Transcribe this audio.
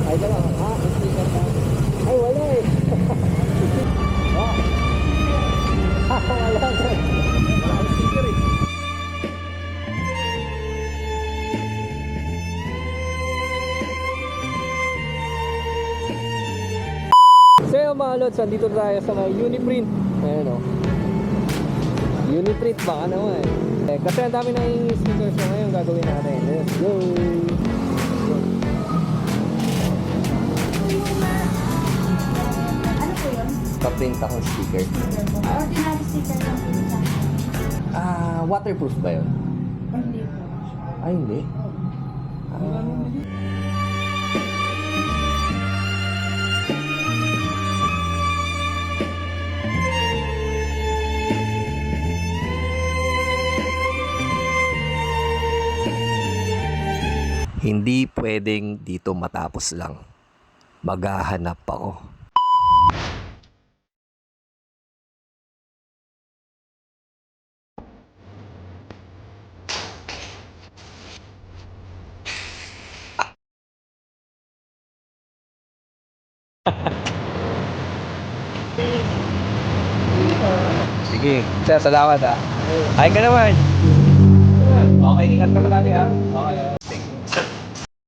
Ay, dala. Sticker pa. Ay, wala eh. Oh. Wala na. Wala akong sticker eh. So yung mga lods, andito tayo sa may Uniprint. Ayan o. Uniprint baka naman eh. Kasi ang dami nang stickers na ngayon gagawin natin. Let's go! Ano po yun? Pa-print akong sticker. Ordinary sticker lang po sa akin. Waterproof ba yun? Hindi po. Ay, hindi. Hindi pwedeng dito matapos lang. Maghahanap ako. Sige, sir, salamat ah. Ay ka naman. Okay, ingat ka palagi ah. Okay.